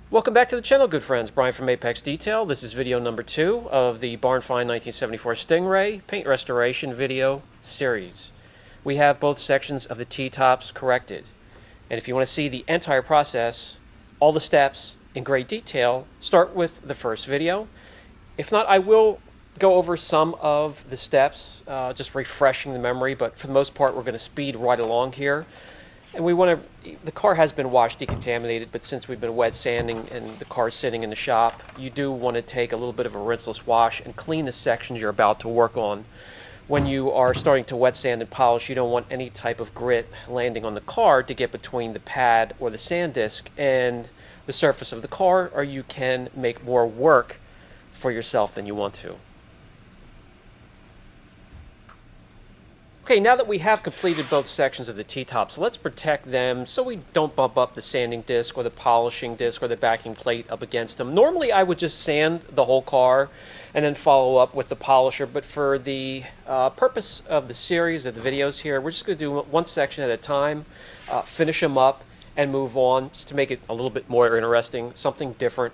Welcome back to the channel, good friends. Brian from Apex Detail. This is video number 2 of the Barn Find 1974 Stingray paint restoration video series. We have both sections of the T-tops corrected. And if you want to see the entire process, all the steps in great detail, start with the first video. If not, I will go over some of the steps, just refreshing the memory, but for the most part, we're going to speed right along here. And we want to, the car has been washed, decontaminated, but since we've been wet sanding and the car's sitting in the shop, you do want to take a little bit of a rinseless wash and clean the sections you're about to work on. When you are starting to wet sand and polish, you don't want any type of grit landing on the car to get between the pad or the sand disc and the surface of the car, or you can make more work for yourself than you want to. Okay, now that we have completed both sections of the T-tops, let's protect them so we don't bump up the sanding disc or the polishing disc or the backing plate up against them. Normally I would just sand the whole car and then follow up with the polisher, but for the purpose of the series of the videos here, we're just going to do one section at a time, finish them up, and move on just to make it a little bit more interesting, something different.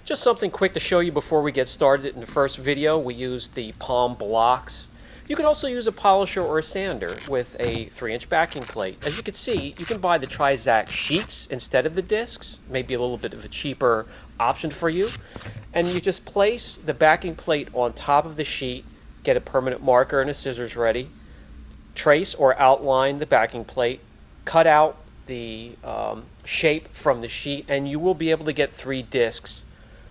Just something quick to show you before we get started. In the first video, we used the palm blocks. You can also use a polisher or a sander with a 3-inch backing plate. As you can see, you can buy the Trizact sheets instead of the discs, maybe a little bit of a cheaper option for you. And you just place the backing plate on top of the sheet, get a permanent marker and a scissors ready, trace or outline the backing plate, cut out the shape from the sheet, and you will be able to get 3 discs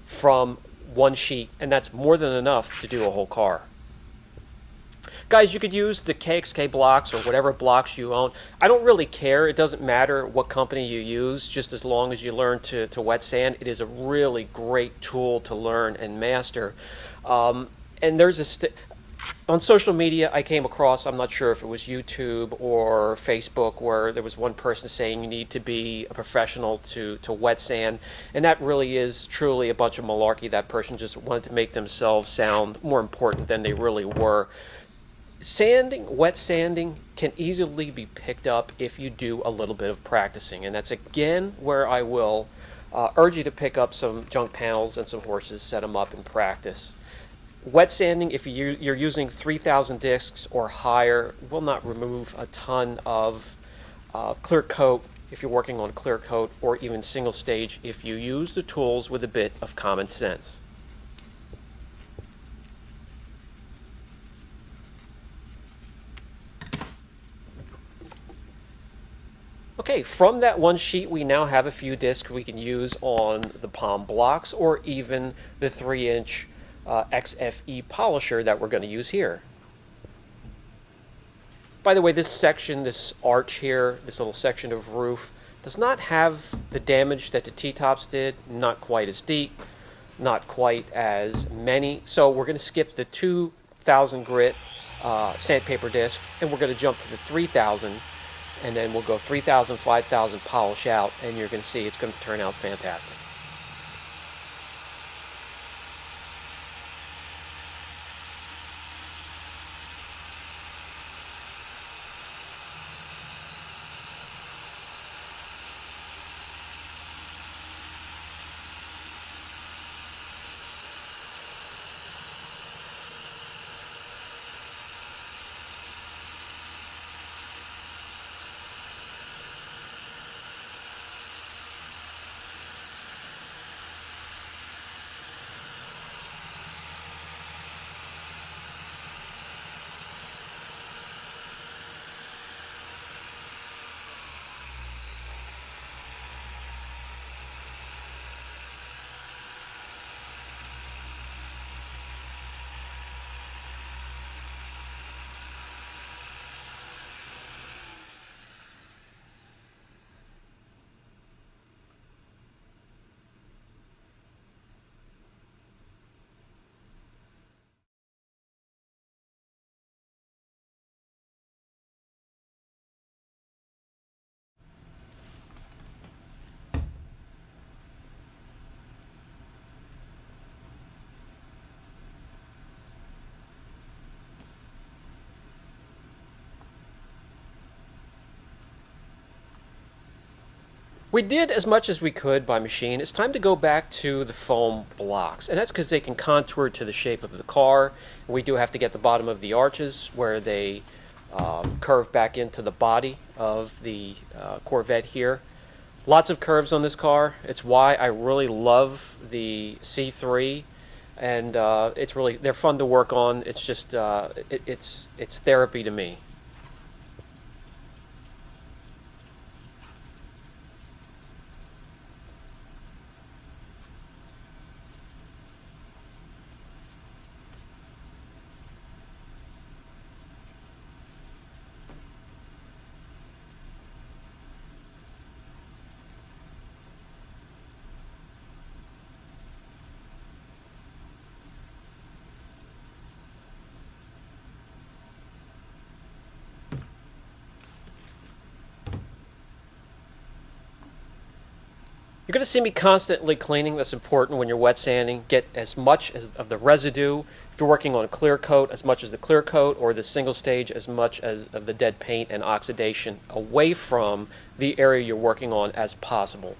from one sheet, and that's more than enough to do a whole car. Guys, you could use the KXK blocks or whatever blocks you own. I don't really care. It doesn't matter what company you use, just as long as you learn to wet sand. It is a really great tool to learn and master. And there's on social media, I came across, I'm not sure if it was YouTube or Facebook, where there was one person saying you need to be a professional to wet sand, and that really is truly a bunch of malarkey. That person just wanted to make themselves sound more important than they really were. Sanding, wet sanding, can easily be picked up if you do a little bit of practicing, and that's again where I will urge you to pick up some junk panels and some horses, set them up and practice. Wet sanding, if you're using 3,000 discs or higher, will not remove a ton of clear coat if you're working on clear coat, or even single stage if you use the tools with a bit of common sense. Okay, from that one sheet we now have a few discs we can use on the palm blocks or even the 3-inch XFE polisher that we're going to use here. By the way, this section, this arch here, this little section of roof, does not have the damage that the T-tops did. Not quite as deep, not quite as many. So we're going to skip the 2,000 grit sandpaper disc, and we're going to jump to the 3,000, and then we'll go 3,000, 5,000, polish out, and you're going to see it's going to turn out fantastic. We did as much as we could by machine. It's time to go back to the foam blocks, and that's because they can contour to the shape of the car. We do have to get the bottom of the arches where they curve back into the body of the Corvette here. Lots of curves on this car. It's why I really love the C3, and they're fun to work on. It's just it's therapy to me. You're going to see me constantly cleaning. That's important when you're wet sanding. Get as much of the residue, if you're working on a clear coat, as much as the clear coat, or the single stage, as much as of the dead paint and oxidation away from the area you're working on as possible.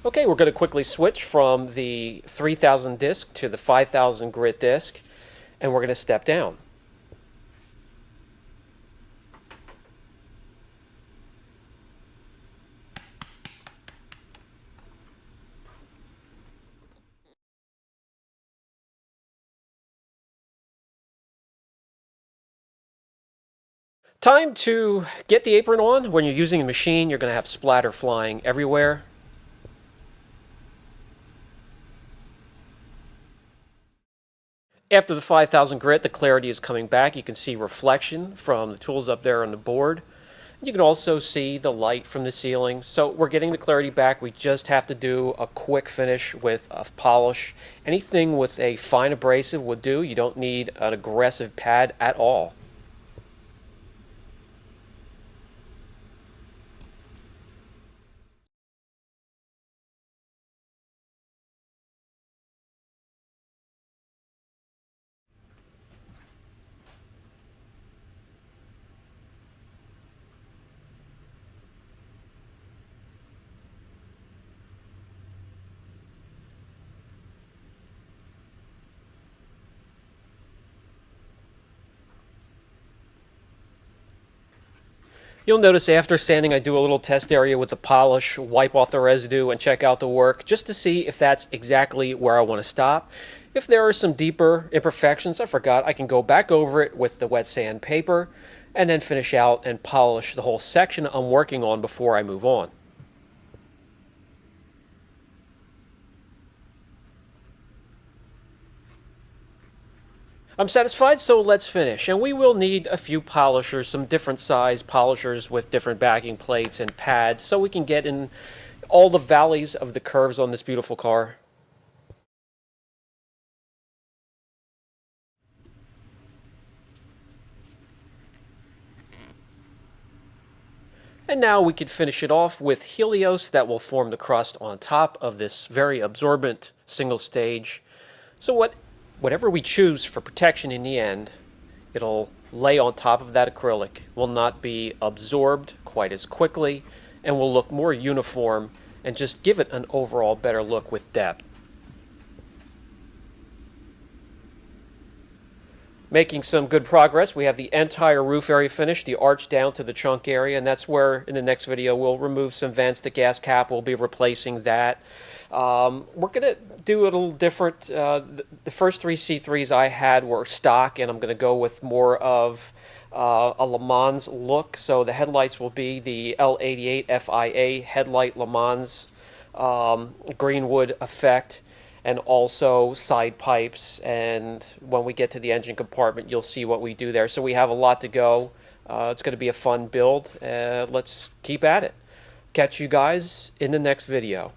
Okay, we're going to quickly switch from the 3000 disc to the 5000 grit disc, and we're going to step down. Time to get the apron on. When you're using a machine, you're going to have splatter flying everywhere. After the 5000 grit, the clarity is coming back. You can see reflection from the tools up there on the board. You can also see the light from the ceiling. So we're getting the clarity back. We just have to do a quick finish with a polish. Anything with a fine abrasive will do. You don't need an aggressive pad at all. You'll notice after sanding I do a little test area with the polish, wipe off the residue, and check out the work just to see if that's exactly where I want to stop. If there are some deeper imperfections I forgot, I can go back over it with the wet sand paper and then finish out and polish the whole section I'm working on before I move on. I'm satisfied, so let's finish. And we will need a few polishers, some different size polishers with different backing plates and pads, so we can get in all the valleys of the curves on this beautiful car. And now we can finish it off with Helios that will form the crust on top of this very absorbent single stage. So whatever we choose for protection in the end, it'll lay on top of that acrylic, will not be absorbed quite as quickly, and will look more uniform and just give it an overall better look with depth. Making some good progress. We have the entire roof area finished, the arch down to the trunk area, and that's where in the next video we'll remove some vents. The gas cap will be replacing that. We're going to do a little different. The first three C3s I had were stock, and I'm going to go with more of a Le Mans look. So the headlights will be the L88 FIA headlight Le Mans Greenwood effect, and also side pipes. And when we get to the engine compartment, you'll see what we do there. So we have a lot to go. It's going to be a fun build. Let's keep at it. Catch you guys in the next video.